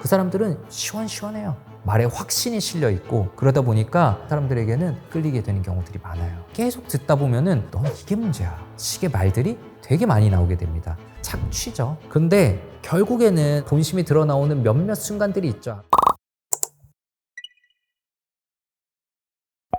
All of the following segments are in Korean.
그 사람들은 시원시원해요. 말에 확신이 실려 있고 그러다 보니까 사람들에게는 끌리게 되는 경우들이 많아요. 계속 듣다 보면은 넌 이게 문제야 식의 말들이 되게 많이 나오게 됩니다. 착취죠. 근데 결국에는 본심이 드러나오는 몇몇 순간들이 있죠.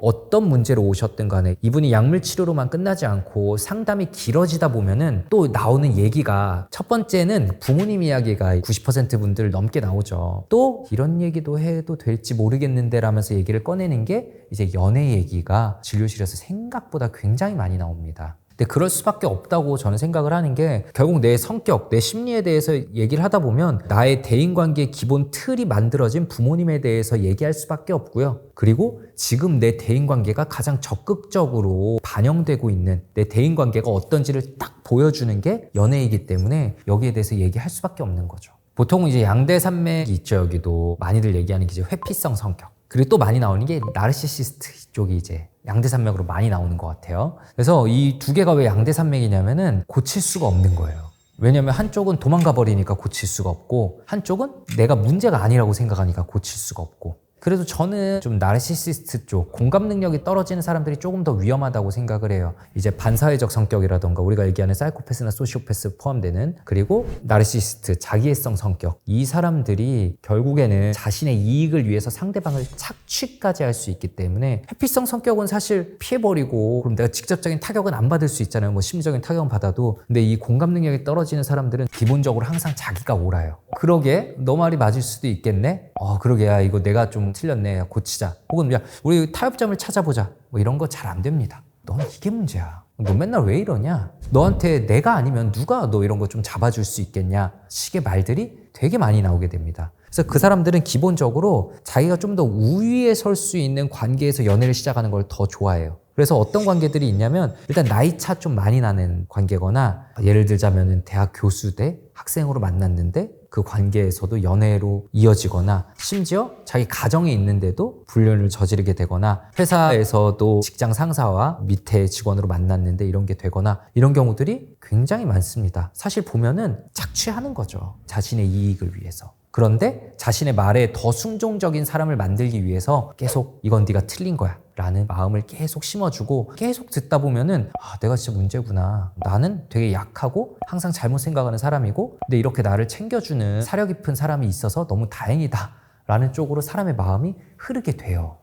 어떤 문제로 오셨든 간에 이분이 약물 치료로만 끝나지 않고 상담이 길어지다 보면은 또 나오는 얘기가 첫 번째는 부모님 이야기가 90% 분들 넘게 나오죠. 또 이런 얘기도 해도 될지 모르겠는데 라면서 얘기를 꺼내는 게 이제 연애 얘기가 진료실에서 생각보다 굉장히 많이 나옵니다. 근데 그럴 수밖에 없다고 저는 생각을 하는 게 결국 내 성격, 내 심리에 대해서 얘기를 하다 보면 나의 대인관계의 기본 틀이 만들어진 부모님에 대해서 얘기할 수밖에 없고요. 그리고 지금 내 대인관계가 가장 적극적으로 반영되고 있는 내 대인관계가 어떤지를 딱 보여주는 게 연애이기 때문에 여기에 대해서 얘기할 수밖에 없는 거죠. 보통 이제 양대산맥이 있죠. 여기도 많이들 얘기하는 게 이제 회피성 성격. 그리고 또 많이 나오는 게 나르시시스트 쪽이 이제 양대산맥으로 많이 나오는 것 같아요. 그래서 이 두 개가 왜 양대산맥이냐면은 고칠 수가 없는 거예요. 왜냐면 한쪽은 도망가 버리니까 고칠 수가 없고 한쪽은 내가 문제가 아니라고 생각하니까 고칠 수가 없고. 그래도 저는 좀 나르시시스트 쪽 공감 능력이 떨어지는 사람들이 조금 더 위험하다고 생각을 해요. 이제 반사회적 성격이라던가 우리가 얘기하는 사이코패스나 소시오패스 포함되는 그리고 나르시시스트 자기애성 성격 이 사람들이 결국에는 자신의 이익을 위해서 상대방을 착취까지 할 수 있기 때문에 회피성 성격은 사실 피해버리고 그럼 내가 직접적인 타격은 안 받을 수 있잖아요. 뭐 심리적인 타격은 받아도. 근데 이 공감 능력이 떨어지는 사람들은 기본적으로 항상 자기가 옳아요. 그러게 너 말이 맞을 수도 있겠네. 그러게 야 이거 내가 좀 틀렸네. 야, 고치자. 혹은 야 우리 타협점을 찾아보자. 뭐 이런 거 잘 안 됩니다. 넌 이게 문제야. 너 맨날 왜 이러냐? 너한테 내가 아니면 누가 너 이런 거 좀 잡아줄 수 있겠냐? 식의 말들이 되게 많이 나오게 됩니다. 그래서 그 사람들은 기본적으로 자기가 좀 더 우위에 설 수 있는 관계에서 연애를 시작하는 걸 더 좋아해요. 그래서 어떤 관계들이 있냐면 일단 나이 차 좀 많이 나는 관계거나 예를 들자면 대학 교수 대 학생으로 만났는데 그 관계에서도 연애로 이어지거나 심지어 자기 가정에 있는데도 불륜을 저지르게 되거나 회사에서도 직장 상사와 밑에 직원으로 만났는데 이런 게 되거나 이런 경우들이 굉장히 많습니다. 사실 보면은 착취하는 거죠. 자신의 이익을 위해서. 그런데 자신의 말에 더 순종적인 사람을 만들기 위해서 계속 이건 네가 틀린 거야 라는 마음을 계속 심어주고 계속 듣다 보면은 내가 진짜 문제구나. 나는 되게 약하고 항상 잘못 생각하는 사람이고 근데 이렇게 나를 챙겨주는 사려 깊은 사람이 있어서 너무 다행이다 라는 쪽으로 사람의 마음이 흐르게 돼요.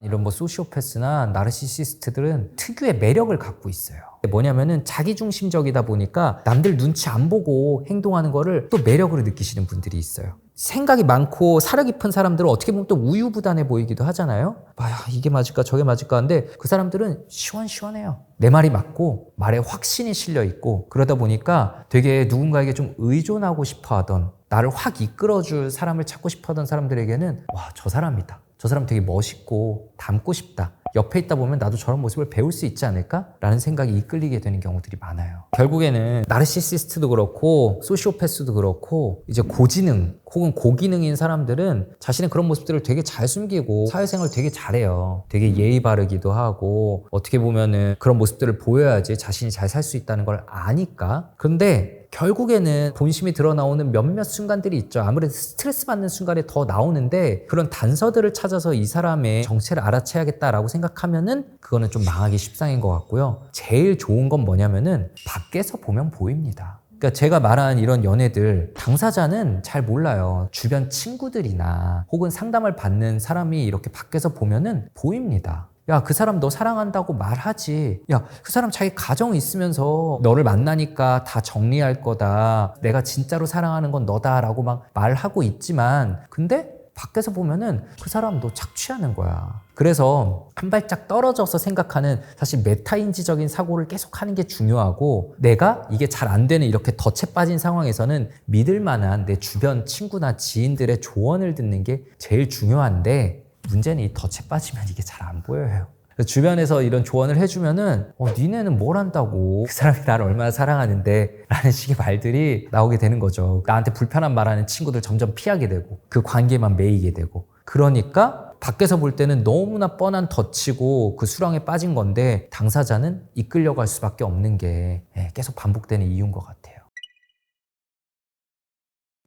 이런 뭐 소시오패스나 나르시시스트들은 특유의 매력을 갖고 있어요. 뭐냐면은 자기중심적이다 보니까 남들 눈치 안 보고 행동하는 거를 또 매력으로 느끼시는 분들이 있어요. 생각이 많고 사려 깊은 사람들은 어떻게 보면 또 우유부단해 보이기도 하잖아요. 이게 맞을까 저게 맞을까 하는데 그 사람들은 시원시원해요. 내 말이 맞고 말에 확신이 실려 있고 그러다 보니까 되게 누군가에게 좀 의존하고 싶어 하던 나를 확 이끌어줄 사람을 찾고 싶어 하던 사람들에게는 저 사람이다. 저 사람 되게 멋있고 닮고 싶다. 옆에 있다 보면 나도 저런 모습을 배울 수 있지 않을까? 라는 생각이 이끌리게 되는 경우들이 많아요. 결국에는 나르시시스트도 그렇고 소시오패스도 그렇고 이제 고지능 혹은 고기능인 사람들은 자신의 그런 모습들을 되게 잘 숨기고 사회생활 되게 잘해요. 되게 예의 바르기도 하고 어떻게 보면은 그런 모습들을 보여야지 자신이 잘 살 수 있다는 걸 아니까. 그런데 결국에는 본심이 드러나오는 몇몇 순간들이 있죠. 아무래도 스트레스 받는 순간에 더 나오는데 그런 단서들을 찾아서 이 사람의 정체를 알아채야겠다라고 생각하면은 그거는 좀 망하기 십상인 것 같고요. 제일 좋은 건 뭐냐면은 밖에서 보면 보입니다. 그러니까 제가 말한 이런 연애들 당사자는 잘 몰라요. 주변 친구들이나 혹은 상담을 받는 사람이 이렇게 밖에서 보면은 보입니다. 야, 그 사람 너 사랑한다고 말하지. 야, 그 사람 자기 가정 있으면서 너를 만나니까 다 정리할 거다. 내가 진짜로 사랑하는 건 너다라고 막 말하고 있지만 근데 밖에서 보면은 그 사람 너 착취하는 거야. 그래서 한 발짝 떨어져서 생각하는 사실 메타인지적인 사고를 계속하는 게 중요하고 내가 이게 잘 안 되는 이렇게 덫에 빠진 상황에서는 믿을 만한 내 주변 친구나 지인들의 조언을 듣는 게 제일 중요한데 문제는 이 덫에 빠지면 이게 잘 안 보여요. 주변에서 이런 조언을 해주면은 니네는 뭘 안다고 그 사람이 나를 얼마나 사랑하는데 라는 식의 말들이 나오게 되는 거죠. 나한테 불편한 말하는 친구들 점점 피하게 되고 그 관계만 매이게 되고 그러니까 밖에서 볼 때는 너무나 뻔한 덫이고 그 수렁에 빠진 건데 당사자는 이끌려갈 수밖에 없는 게 계속 반복되는 이유인 것 같아요.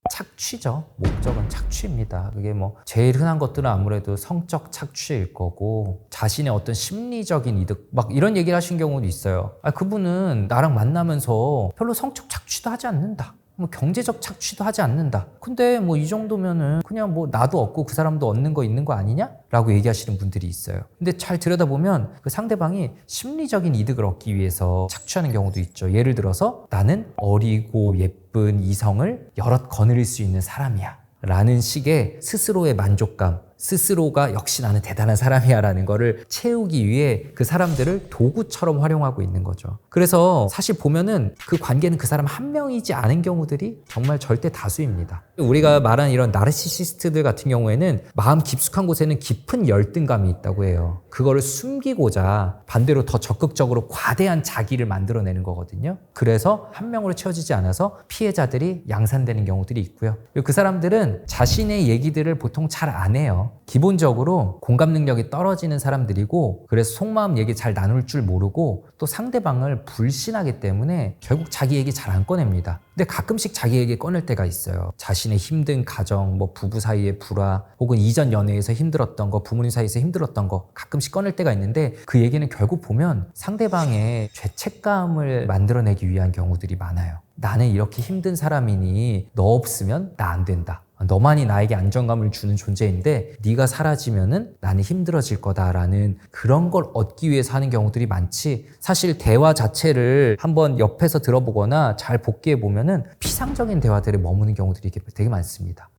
착취죠. 목적은 착취입니다. 그게 뭐 제일 흔한 것들은 아무래도 성적 착취일 거고 자신의 어떤 심리적인 이득 막 이런 얘기를 하신 경우도 있어요. 그분은 나랑 만나면서 별로 성적 착취도 하지 않는다. 뭐 경제적 착취도 하지 않는다. 근데 뭐 이 정도면은 그냥 뭐 나도 얻고 그 사람도 얻는 거 있는 거 아니냐? 라고 얘기하시는 분들이 있어요. 근데 잘 들여다보면 그 상대방이 심리적인 이득을 얻기 위해서 착취하는 경우도 있죠. 예를 들어서 나는 어리고 예쁜 이성을 여럿 거느릴 수 있는 사람이야 라는 식의 스스로의 만족감, 스스로가 역시 나는 대단한 사람이야 라는 거를 채우기 위해 그 사람들을 도구처럼 활용하고 있는 거죠. 그래서 사실 보면은 그 관계는 그 사람 한 명이지 않은 경우들이 정말 절대 다수입니다. 우리가 말하는 이런 나르시시스트들 같은 경우에는 마음 깊숙한 곳에는 깊은 열등감이 있다고 해요. 그거를 숨기고자 반대로 더 적극적으로 과대한 자기를 만들어내는 거거든요. 그래서 한 명으로 채워지지 않아서 피해자들이 양산되는 경우들이 있고요. 그리고 그 사람들은 자신의 얘기들을 보통 잘 안 해요. 기본적으로 공감 능력이 떨어지는 사람들이고 그래서 속마음 얘기 잘 나눌 줄 모르고 또 상대방을 불신하기 때문에 결국 자기 얘기 잘 안 꺼냅니다. 근데 가끔씩 자기 얘기 꺼낼 때가 있어요. 자신의 힘든 가정, 뭐 부부 사이의 불화 혹은 이전 연애에서 힘들었던 거, 부모님 사이에서 힘들었던 거 가끔씩 꺼낼 때가 있는데 그 얘기는 결국 보면 상대방의 죄책감을 만들어내기 위한 경우들이 많아요. 나는 이렇게 힘든 사람이니 너 없으면 나 안 된다. 너만이 나에게 안정감을 주는 존재인데 네가 사라지면은 나는 힘들어질 거다라는 그런 걸 얻기 위해서 하는 경우들이 많지 사실 대화 자체를 한번 옆에서 들어보거나 잘 복기해 보면은 피상적인 대화들에 머무는 경우들이 되게 많습니다.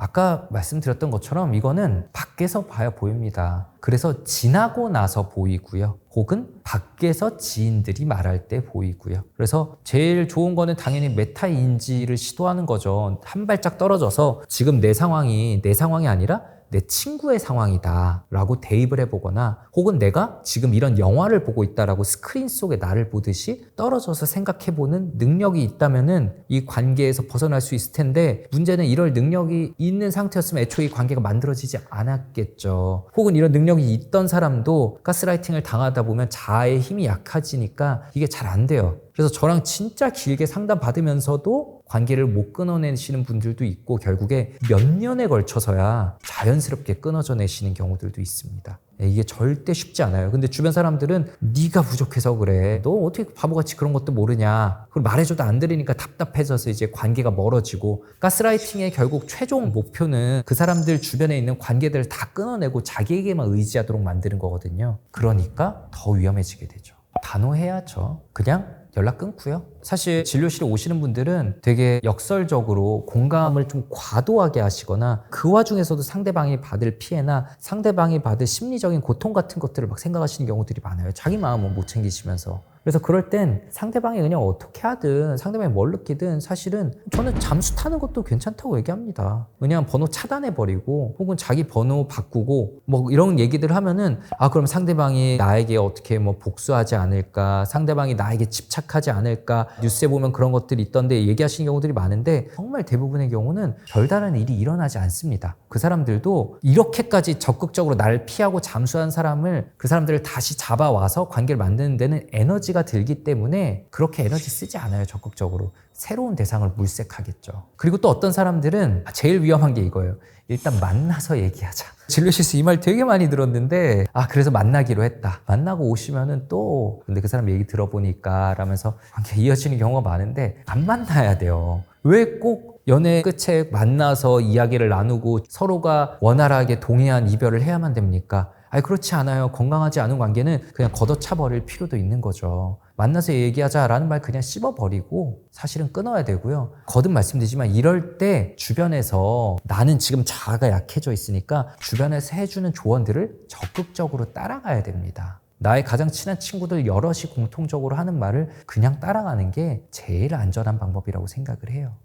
아까 말씀드렸던 것처럼 이거는 밖에서 봐야 보입니다. 그래서 지나고 나서 보이고요. 혹은 밖에서 지인들이 말할 때 보이고요. 그래서 제일 좋은 거는 당연히 메타인지를 시도하는 거죠. 한 발짝 떨어져서 지금 내 상황이 아니라 내 친구의 상황이다 라고 대입을 해보거나 혹은 내가 지금 이런 영화를 보고 있다라고 스크린 속에 나를 보듯이 떨어져서 생각해보는 능력이 있다면은 이 관계에서 벗어날 수 있을 텐데 문제는 이럴 능력이 있는 상태였으면 애초에 이 관계가 만들어지지 않았겠죠. 혹은 이런 능력이 있던 사람도 가스라이팅을 당하다 보면 자아의 힘이 약해지니까 이게 잘 안 돼요. 그래서 저랑 진짜 길게 상담 받으면서도 관계를 못 끊어내시는 분들도 있고 결국에 몇 년에 걸쳐서야 자연스럽게 끊어져 내시는 경우들도 있습니다. 이게 절대 쉽지 않아요. 근데 주변 사람들은 네가 부족해서 그래. 너 어떻게 바보같이 그런 것도 모르냐. 그걸 말해줘도 안 들으니까 답답해져서 이제 관계가 멀어지고 가스라이팅의 결국 최종 목표는 그 사람들 주변에 있는 관계들을 다 끊어내고 자기에게만 의지하도록 만드는 거거든요. 그러니까 더 위험해지게 되죠. 단호해야죠. 그냥 연락 끊고요. 사실 진료실에 오시는 분들은 되게 역설적으로 공감을 좀 과도하게 하시거나 그 와중에서도 상대방이 받을 피해나 상대방이 받을 심리적인 고통 같은 것들을 막 생각하시는 경우들이 많아요. 자기 마음은 못 챙기시면서. 그래서 그럴 땐 상대방이 그냥 어떻게 하든 상대방이 뭘 느끼든 사실은 저는 잠수 타는 것도 괜찮다고 얘기합니다. 그냥 번호 차단해버리고 혹은 자기 번호 바꾸고 뭐 이런 얘기들 하면은 그럼 상대방이 나에게 어떻게 뭐 복수하지 않을까, 상대방이 나에게 집착하지 않을까, 뉴스에 보면 그런 것들이 있던데 얘기하시는 경우들이 많은데 정말 대부분의 경우는 별다른 일이 일어나지 않습니다. 그 사람들도 이렇게까지 적극적으로 나를 피하고 잠수한 사람을 그 사람들을 다시 잡아와서 관계를 만드는 데는 에너지가 들기 때문에 그렇게 에너지 쓰지 않아요. 적극적으로 새로운 대상을 물색하겠죠. 그리고 또 어떤 사람들은 제일 위험한 게 이거예요. 일단 만나서 얘기하자. 진료실에서 이 말 되게 많이 들었는데 그래서 만나기로 했다. 만나고 오시면은 또 근데 그 사람 얘기 들어보니까 라면서 관계 이어지는 경우가 많은데 안 만나야 돼요. 왜 꼭 연애 끝에 만나서 이야기를 나누고 서로가 원활하게 동의한 이별을 해야만 됩니까? 그렇지 않아요. 건강하지 않은 관계는 그냥 걷어차버릴 필요도 있는 거죠. 만나서 얘기하자라는 말 그냥 씹어버리고 사실은 끊어야 되고요. 거듭 말씀드리지만 이럴 때 주변에서 나는 지금 자아가 약해져 있으니까 주변에서 해주는 조언들을 적극적으로 따라가야 됩니다. 나의 가장 친한 친구들 여럿이 공통적으로 하는 말을 그냥 따라가는 게 제일 안전한 방법이라고 생각을 해요.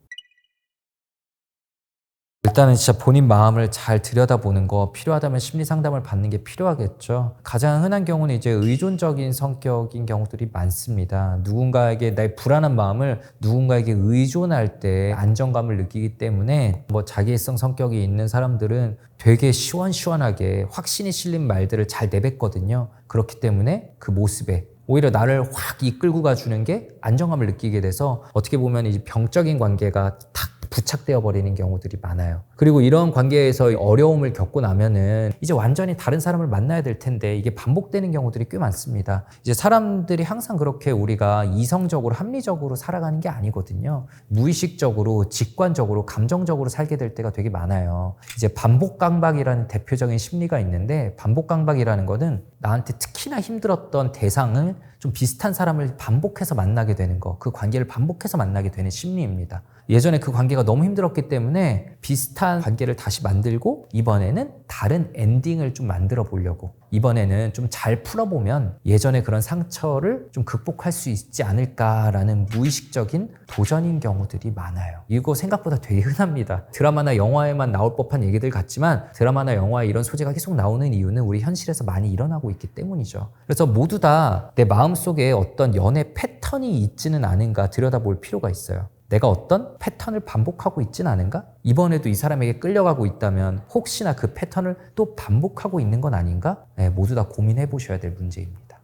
일단은 진짜 본인 마음을 잘 들여다보는 거, 필요하다면 심리 상담을 받는 게 필요하겠죠. 가장 흔한 경우는 이제 의존적인 성격인 경우들이 많습니다. 누군가에게 나의 불안한 마음을 누군가에게 의존할 때 안정감을 느끼기 때문에 뭐 자기애성 성격이 있는 사람들은 되게 시원시원하게 확신이 실린 말들을 잘 내뱉거든요. 그렇기 때문에 그 모습에 오히려 나를 확 이끌고 가주는 게 안정감을 느끼게 돼서 어떻게 보면 이제 병적인 관계가 탁 부착되어 버리는 경우들이 많아요. 그리고 이런 관계에서 어려움을 겪고 나면은 이제 완전히 다른 사람을 만나야 될 텐데 이게 반복되는 경우들이 꽤 많습니다. 이제 사람들이 항상 그렇게 우리가 이성적으로 합리적으로 살아가는 게 아니거든요. 무의식적으로 직관적으로 감정적으로 살게 될 때가 되게 많아요. 이제 반복 강박이라는 대표적인 심리가 있는데, 반복 강박이라는 거는 나한테 특히나 힘들었던 대상을 좀 비슷한 사람을 반복해서 만나게 되는 거, 그 관계를 반복해서 만나게 되는 심리입니다. 예전에 그 관계가 너무 힘들었기 때문에 비슷한 관계를 다시 만들고 이번에는 다른 엔딩을 좀 만들어 보려고, 이번에는 좀 잘 풀어보면 예전에 그런 상처를 좀 극복할 수 있지 않을까라는 무의식적인 도전인 경우들이 많아요. 이거 생각보다 되게 흔합니다. 드라마나 영화에만 나올 법한 얘기들 같지만 드라마나 영화에 이런 소재가 계속 나오는 이유는 우리 현실에서 많이 일어나고 있기 때문이죠. 그래서 모두 다 내 마음속에 어떤 연애 패턴이 있지는 않은가 들여다볼 필요가 있어요. 내가 어떤 패턴을 반복하고 있진 않은가? 이번에도 이 사람에게 끌려가고 있다면 혹시나 그 패턴을 또 반복하고 있는 건 아닌가? 네, 모두 다 고민해 보셔야 될 문제입니다.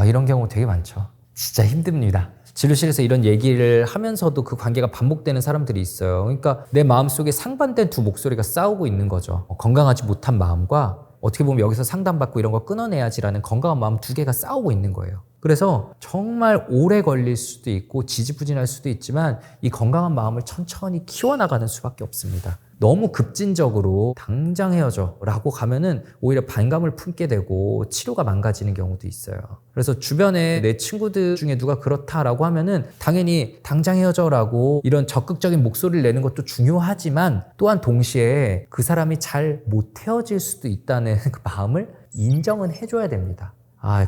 이런 경우 되게 많죠. 진짜 힘듭니다. 진료실에서 이런 얘기를 하면서도 그 관계가 반복되는 사람들이 있어요. 그러니까 내 마음속에 상반된 두 목소리가 싸우고 있는 거죠. 건강하지 못한 마음과 어떻게 보면 여기서 상담받고 이런 거 끊어내야지라는 건강한 마음 두 개가 싸우고 있는 거예요. 그래서 정말 오래 걸릴 수도 있고 지지부진할 수도 있지만 이 건강한 마음을 천천히 키워나가는 수밖에 없습니다. 너무 급진적으로 당장 헤어져 라고 가면은 오히려 반감을 품게 되고 치료가 망가지는 경우도 있어요. 그래서 주변에 내 친구들 중에 누가 그렇다라고 하면은 당연히 당장 헤어져 라고 이런 적극적인 목소리를 내는 것도 중요하지만, 또한 동시에 그 사람이 잘 못 헤어질 수도 있다는 그 마음을 인정은 해줘야 됩니다.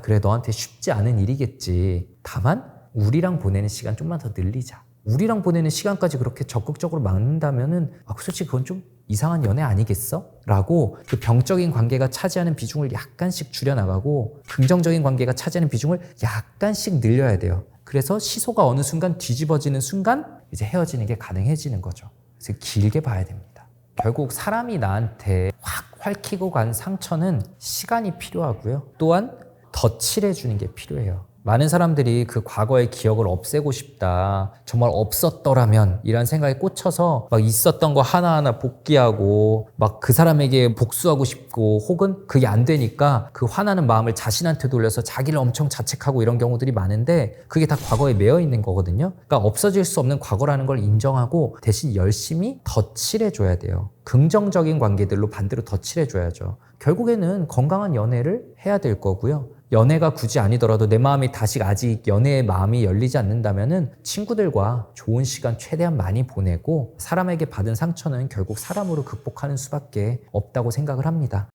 그래, 너한테 쉽지 않은 일이겠지. 다만 우리랑 보내는 시간 좀만 더 늘리자. 우리랑 보내는 시간까지 그렇게 적극적으로 막는다면은 솔직히 그건 좀 이상한 연애 아니겠어? 라고 그 병적인 관계가 차지하는 비중을 약간씩 줄여나가고 긍정적인 관계가 차지하는 비중을 약간씩 늘려야 돼요. 그래서 시소가 어느 순간 뒤집어지는 순간 이제 헤어지는 게 가능해지는 거죠. 그래서 길게 봐야 됩니다. 결국 사람이 나한테 확 핥히고 간 상처는 시간이 필요하고요. 또한 덧칠해주는 게 필요해요. 많은 사람들이 그 과거의 기억을 없애고 싶다, 정말 없었더라면 이란 생각에 꽂혀서 막 있었던 거 하나하나 복귀하고 막 그 사람에게 복수하고 싶고, 혹은 그게 안 되니까 그 화나는 마음을 자신한테 돌려서 자기를 엄청 자책하고 이런 경우들이 많은데, 그게 다 과거에 매여 있는 거거든요. 그러니까 없어질 수 없는 과거라는 걸 인정하고 대신 열심히 덧칠해줘야 돼요. 긍정적인 관계들로 반대로 덧칠해줘야죠. 결국에는 건강한 연애를 해야 될 거고요. 연애가 굳이 아니더라도 내 마음이 아직 연애의 마음이 열리지 않는다면은 친구들과 좋은 시간 최대한 많이 보내고, 사람에게 받은 상처는 결국 사람으로 극복하는 수밖에 없다고 생각을 합니다.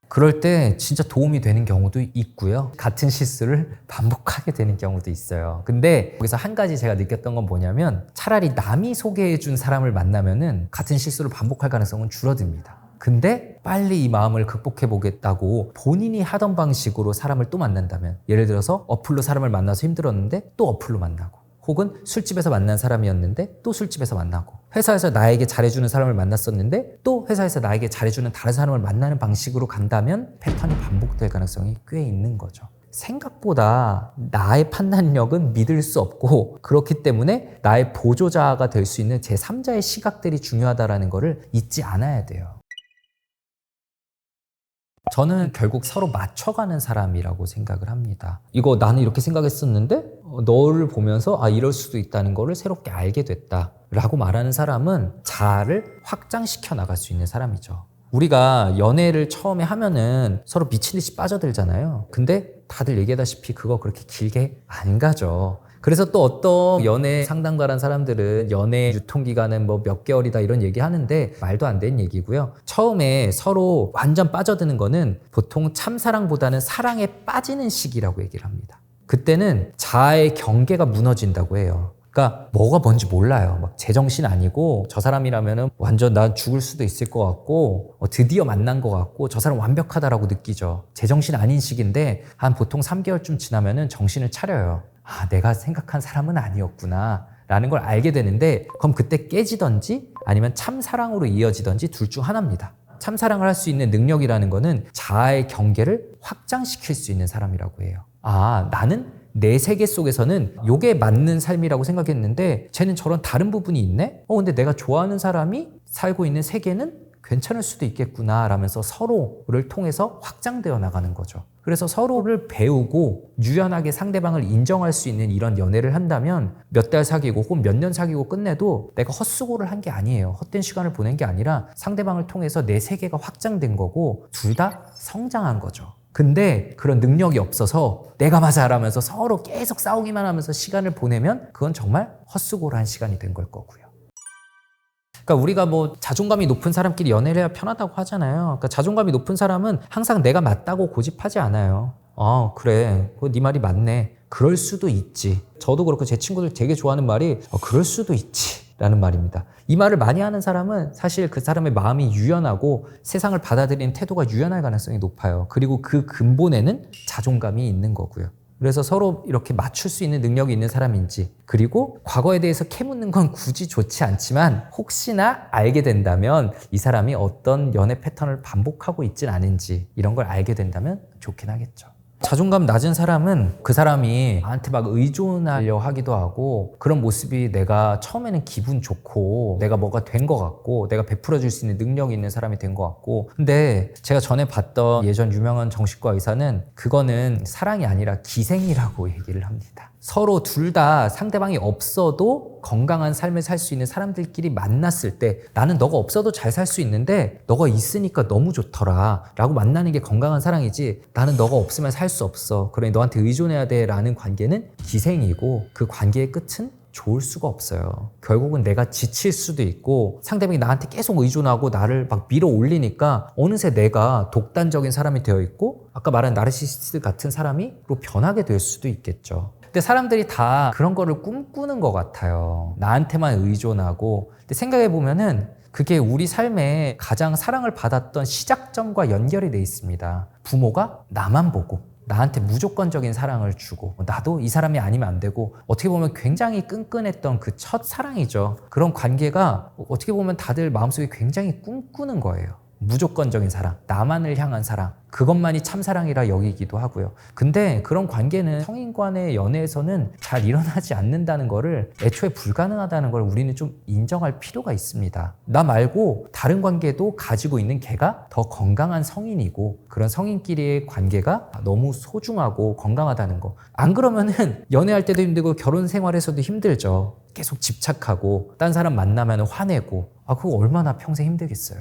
그럴 때 진짜 도움이 되는 경우도 있고요. 같은 실수를 반복하게 되는 경우도 있어요. 근데 여기서 한 가지 제가 느꼈던 건 뭐냐면, 차라리 남이 소개해준 사람을 만나면은 같은 실수를 반복할 가능성은 줄어듭니다. 근데 빨리 이 마음을 극복해 보겠다고 본인이 하던 방식으로 사람을 또 만난다면, 예를 들어서 어플로 사람을 만나서 힘들었는데 또 어플로 만나고, 혹은 술집에서 만난 사람이었는데 또 술집에서 만나고, 회사에서 나에게 잘해주는 사람을 만났었는데 또 회사에서 나에게 잘해주는 다른 사람을 만나는 방식으로 간다면 패턴이 반복될 가능성이 꽤 있는 거죠. 생각보다 나의 판단력은 믿을 수 없고, 그렇기 때문에 나의 보조자가 될 수 있는 제3자의 시각들이 중요하다는 것을 잊지 않아야 돼요. 저는 결국 서로 맞춰가는 사람이라고 생각을 합니다. 이거 나는 이렇게 생각했었는데 너를 보면서 이럴 수도 있다는 거를 새롭게 알게 됐다 라고 말하는 사람은 자아를 확장시켜 나갈 수 있는 사람이죠. 우리가 연애를 처음에 하면은 서로 미친 듯이 빠져들잖아요. 근데 다들 얘기하다시피 그거 그렇게 길게 안 가죠. 그래서 또 어떤 연애 상담가란 사람들은 연애 유통기간은 뭐 몇 개월이다 이런 얘기 하는데 말도 안 되는 얘기고요. 처음에 서로 완전 빠져드는 거는 보통 참사랑보다는 사랑에 빠지는 시기라고 얘기를 합니다. 그때는 자아의 경계가 무너진다고 해요. 그러니까 뭐가 뭔지 몰라요. 막 제정신 아니고, 저 사람이라면은 완전 난 죽을 수도 있을 것 같고, 드디어 만난 것 같고, 저 사람 완벽하다라고 느끼죠. 제정신 아닌 시기인데 한 보통 3개월쯤 지나면은 정신을 차려요. 내가 생각한 사람은 아니었구나 라는 걸 알게 되는데, 그럼 그때 깨지던지 아니면 참사랑으로 이어지던지 둘 중 하나입니다. 참사랑을 할 수 있는 능력이라는 거는 자아의 경계를 확장시킬 수 있는 사람이라고 해요. 아, 나는 내 세계 속에서는 요게 맞는 삶이라고 생각했는데 쟤는 저런 다른 부분이 있네? 근데 내가 좋아하는 사람이 살고 있는 세계는 괜찮을 수도 있겠구나 라면서 서로를 통해서 확장되어 나가는 거죠. 그래서 서로를 배우고 유연하게 상대방을 인정할 수 있는 이런 연애를 한다면 몇 달 사귀고 혹은 몇 년 사귀고 끝내도 내가 헛수고를 한 게 아니에요. 헛된 시간을 보낸 게 아니라 상대방을 통해서 내 세계가 확장된 거고 둘 다 성장한 거죠. 근데 그런 능력이 없어서 내가 맞아 라면서 서로 계속 싸우기만 하면서 시간을 보내면 그건 정말 헛수고를 한 시간이 된 걸 거고요. 그러니까 우리가 뭐 자존감이 높은 사람끼리 연애를 해야 편하다고 하잖아요. 그러니까 자존감이 높은 사람은 항상 내가 맞다고 고집하지 않아요. 그래. 네 말이 맞네. 그럴 수도 있지. 저도 그렇고 제 친구들 되게 좋아하는 말이 그럴 수도 있지 라는 말입니다. 이 말을 많이 하는 사람은 사실 그 사람의 마음이 유연하고 세상을 받아들이는 태도가 유연할 가능성이 높아요. 그리고 그 근본에는 자존감이 있는 거고요. 그래서 서로 이렇게 맞출 수 있는 능력이 있는 사람인지, 그리고 과거에 대해서 캐묻는 건 굳이 좋지 않지만 혹시나 알게 된다면 이 사람이 어떤 연애 패턴을 반복하고 있진 않은지 이런 걸 알게 된다면 좋긴 하겠죠. 자존감 낮은 사람은 그 사람이 나한테 막 의존하려 하기도 하고 그런 모습이 내가 처음에는 기분 좋고 내가 뭐가 된 것 같고 내가 베풀어줄 수 있는 능력이 있는 사람이 된 것 같고, 근데 제가 전에 봤던 예전 유명한 정신과 의사는 그거는 사랑이 아니라 기생이라고 얘기를 합니다. 서로 둘 다 상대방이 없어도 건강한 삶을 살 수 있는 사람들끼리 만났을 때 나는 너가 없어도 잘 살 수 있는데 너가 있으니까 너무 좋더라 라고 만나는 게 건강한 사랑이지, 나는 너가 없으면 살 수 없어 그러니 너한테 의존해야 돼 라는 관계는 기생이고 그 관계의 끝은 좋을 수가 없어요. 결국은 내가 지칠 수도 있고 상대방이 나한테 계속 의존하고 나를 막 밀어 올리니까 어느새 내가 독단적인 사람이 되어 있고 아까 말한 나르시시스트 같은 사람이 변하게 될 수도 있겠죠. 근데 사람들이 다 그런 거를 꿈꾸는 것 같아요. 나한테만 의존하고. 근데 생각해보면은 그게 우리 삶에 가장 사랑을 받았던 시작점과 연결이 돼 있습니다. 부모가 나만 보고 나한테 무조건적인 사랑을 주고 나도 이 사람이 아니면 안 되고, 어떻게 보면 굉장히 끈끈했던 그 첫 사랑이죠. 그런 관계가 어떻게 보면 다들 마음속에 굉장히 꿈꾸는 거예요. 무조건적인 사랑, 나만을 향한 사랑, 그것만이 참사랑이라 여기기도 하고요. 근데 그런 관계는 성인 간의 연애에서는 잘 일어나지 않는다는 거를, 애초에 불가능하다는 걸 우리는 좀 인정할 필요가 있습니다. 나 말고 다른 관계도 가지고 있는 걔가 더 건강한 성인이고 그런 성인끼리의 관계가 너무 소중하고 건강하다는 거. 안 그러면은 연애할 때도 힘들고 결혼 생활에서도 힘들죠. 계속 집착하고 딴 사람 만나면 화내고 그거 얼마나 평생 힘들겠어요.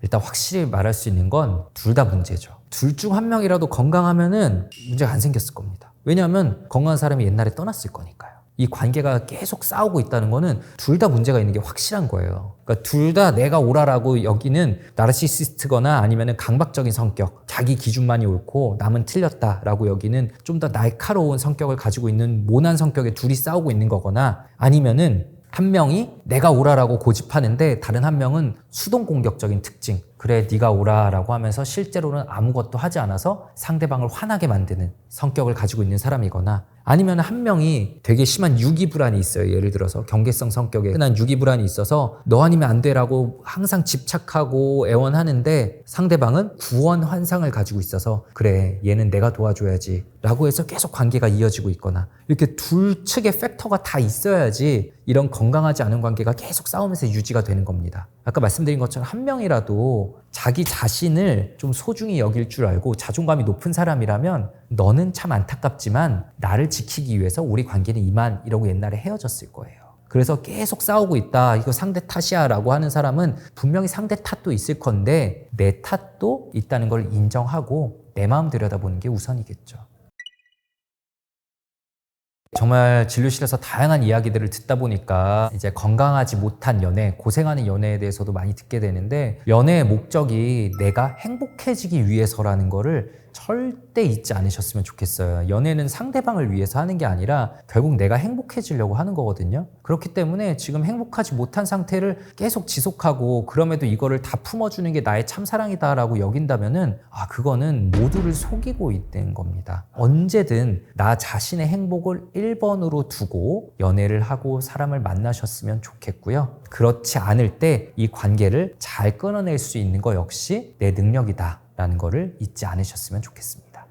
일단 확실히 말할 수 있는 건 둘 다 문제죠. 둘 중 한 명이라도 건강하면은 문제가 안 생겼을 겁니다. 왜냐하면 건강한 사람이 옛날에 떠났을 거니까요. 이 관계가 계속 싸우고 있다는 거는 둘 다 문제가 있는 게 확실한 거예요. 그러니까 둘 다 내가 옳아라고 여기는 나르시시스트거나 아니면은 강박적인 성격, 자기 기준만이 옳고 남은 틀렸다라고 여기는 좀 더 날카로운 성격을 가지고 있는 모난 성격의 둘이 싸우고 있는 거거나, 아니면은 한 명이 내가 오라라고 고집하는데 다른 한 명은 수동 공격적인 특징, 그래 네가 오라라고 하면서 실제로는 아무것도 하지 않아서 상대방을 화나게 만드는 성격을 가지고 있는 사람이거나, 아니면 한 명이 되게 심한 유기불안이 있어요. 예를 들어서 경계성 성격에 흔한 유기불안이 있어서 너 아니면 안 돼라고 항상 집착하고 애원하는데 상대방은 구원 환상을 가지고 있어서 그래 얘는 내가 도와줘야지 라고 해서 계속 관계가 이어지고 있거나, 이렇게 둘 측의 팩터가 다 있어야지 이런 건강하지 않은 관계가 계속 싸우면서 유지가 되는 겁니다. 아까 말씀드린 것처럼 한 명이라도 자기 자신을 좀 소중히 여길 줄 알고 자존감이 높은 사람이라면 너는 참 안타깝지만 나를 지키기 위해서 우리 관계는 이만 이러고 옛날에 헤어졌을 거예요. 그래서 계속 싸우고 있다, 이거 상대 탓이야 라고 하는 사람은 분명히 상대 탓도 있을 건데 내 탓도 있다는 걸 인정하고 내 마음 들여다보는 게 우선이겠죠. 정말 진료실에서 다양한 이야기들을 듣다 보니까 이제 건강하지 못한 연애, 고생하는 연애에 대해서도 많이 듣게 되는데, 연애의 목적이 내가 행복해지기 위해서라는 거를 절대 잊지 않으셨으면 좋겠어요. 연애는 상대방을 위해서 하는 게 아니라 결국 내가 행복해지려고 하는 거거든요. 그렇기 때문에 지금 행복하지 못한 상태를 계속 지속하고 그럼에도 이거를 다 품어주는 게 나의 참사랑이다라고 여긴다면은 그거는 모두를 속이고 있는 겁니다. 언제든 나 자신의 행복을 1번으로 두고 연애를 하고 사람을 만나셨으면 좋겠고요. 그렇지 않을 때 이 관계를 잘 끊어낼 수 있는 거 역시 내 능력이다 라는 거를 잊지 않으셨으면 좋겠습니다.